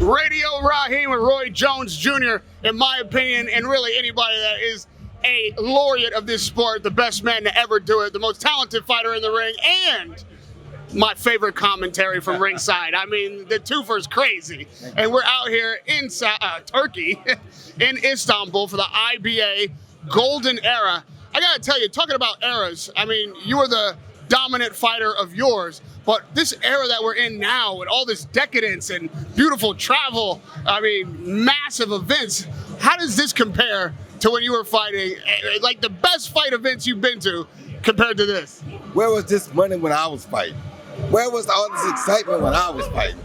Radio Rahim Roy Jones Jr., in my opinion, and really anybody that is a laureate of this sport, the best man to ever do it, the most talented fighter in the ring, and my favorite commentary from ringside. I mean, the twofer's crazy. And we're out here in Turkey, in Istanbul for the IBA Golden Era. I gotta tell you, talking about eras, I mean, you were the dominant fighter of yours, but this era that we're in now with all this decadence and beautiful travel, I mean, massive events, how does this compare to when you were fighting, like the best fight events you've been to compared to this? Where was this money when I was fighting? Where was all this excitement when I was fighting?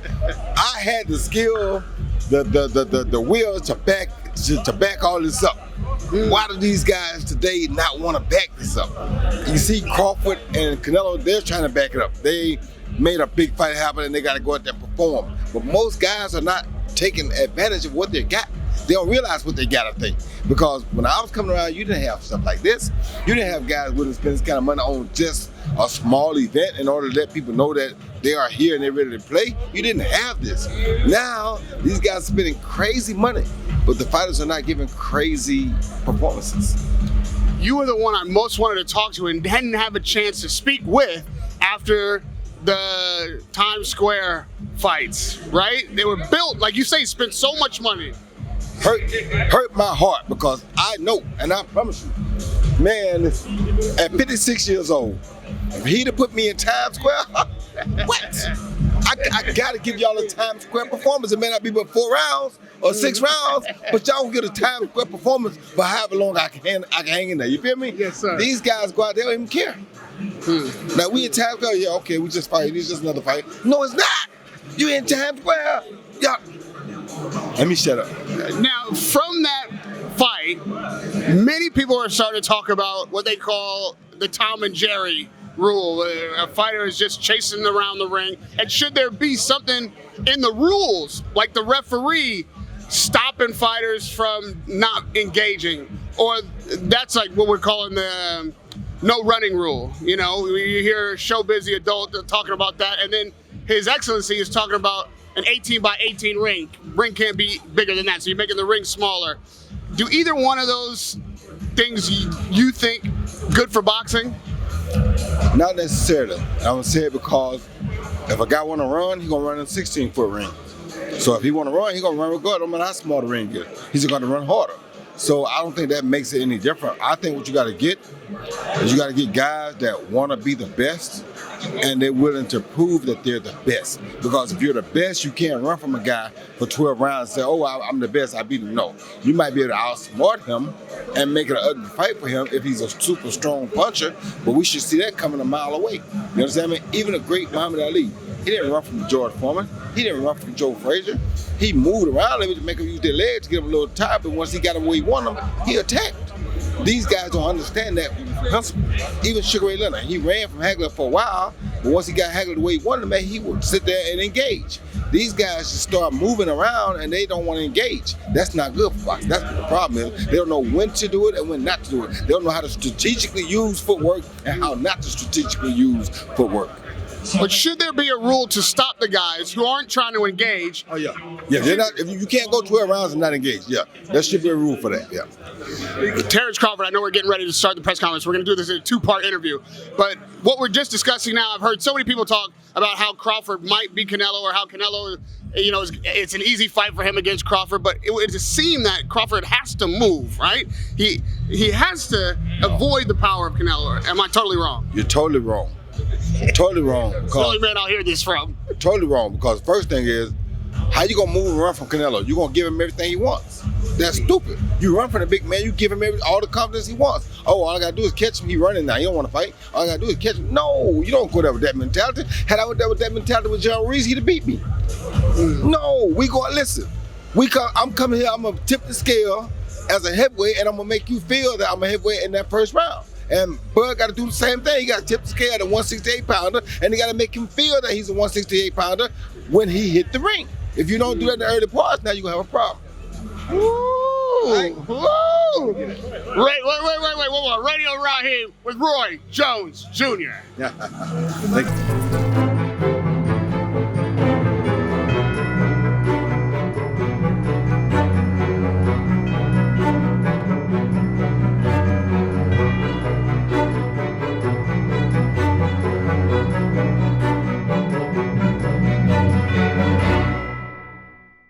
I had the skill, the will to back all this up. Why do these guys today not want to back this up? You see Crawford and Canelo, they're trying to back it up. They made a big fight happen and they got to go out there and perform. But most guys are not taking advantage of what they got. They don't realize what they got, I think. Because when I was coming around, you didn't have stuff like this. You didn't have guys willing to spend this kind of money on just a small event in order to let people know that they are here and they're ready to play. You didn't have this. Now, these guys are spending crazy money, but the fighters are not giving crazy performances. You were the one I most wanted to talk to and didn't have a chance to speak with after the Times Square fights, right? They were built, like you say, spent so much money. Hurt my heart because I know, and I promise you, man, at 56 years old, if he'd have put me in Times Square, what? I gotta give y'all a Times Square performance. It may not be but 4 rounds or 6 rounds, but y'all will get a Times Square performance for however long I can hang in there. You feel me? Yes, sir. These guys go out there, they don't even care. Now we in Times Square, yeah, okay, we just fighting. It's just another fight. No, it's not. You in Times Square, yeah. Let me shut up. Now, from that fight, many people are starting to talk about what they call the Tom and Jerry rule, where a fighter is just chasing around the ring. And should there be something in the rules, like the referee stopping fighters from not engaging? Or that's like what we're calling the no running rule. You know, you hear Show Busy Adult talking about that, and then His Excellency is talking about an 18 by 18 ring. Ring can't be bigger than that, so you're making the ring smaller. Do either one of those things you think good for boxing? Not necessarily. I'm gonna say it because if a guy wanna run, he's gonna run in a 16-foot ring. So if he wanna run, he's gonna run regardless, no matter how small the ring is. He's gonna run harder. So I don't think that makes it any different. I think what you gotta get is you gotta get guys that wanna be the best and they're willing to prove that they're the best. Because if you're the best, you can't run from a guy for 12 rounds and say, oh, I'm the best, I beat him. No. You might be able to outsmart him and make it an ugly fight for him if he's a super strong puncher, but we should see that coming a mile away. You understand me? Even a great Muhammad Ali, he didn't run from George Foreman. He didn't run from Joe Frazier. He moved around a little bit to make him use their legs to get him a little tired, but once he got him where he wanted him, he attacked. These guys don't understand that principle. Even Sugar Ray Leonard, he ran from Hagler for a while, but once he got Hagler the way he wanted him, he would sit there and engage. These guys just start moving around and they don't want to engage. That's not good for boxing. That's what the problem is. They don't know when to do it and when not to do it. They don't know how to strategically use footwork and how not to strategically use footwork. But should there be a rule to stop the guys who aren't trying to engage? Oh yeah, yeah. They're not. If you can't go 12 rounds and not engage. Yeah, there should be a rule for that. Yeah. Terence Crawford, I know we're getting ready to start the press conference. We're going to do this in a 2-part interview. But what we're just discussing now, I've heard so many people talk about how Crawford might be Canelo, or how Canelo, you know, it's an easy fight for him against Crawford. But it would seem that Crawford has to move, right? He has to avoid the power of Canelo. Am I totally wrong? You're totally wrong. Totally wrong. It's the only man I'll hear this from. Totally wrong, because the first thing is, how you gonna move and run from Canelo? You gonna give him everything he wants? That's stupid. You run from the big man, you give him all the confidence he wants. Oh, all I gotta do is catch him, he running now, he don't wanna fight. All I gotta do is catch him. No, you don't go there with that mentality. Had I went there with that mentality with John Reese, he'd have beat me. No, we go, listen, I'm coming here, I'm gonna tip the scale as a heavyweight, and I'm gonna make you feel that I'm a heavyweight in that first round. And Bud got to do the same thing. He got to tip the scale at a 168-pounder, and he got to make him feel that he's a 168-pounder when he hit the ring. If you don't do that in the early parts, now you're going to have a problem. Woo! Right. Woo! Wait. Radio Rahim with Roy Jones Jr. Thank you.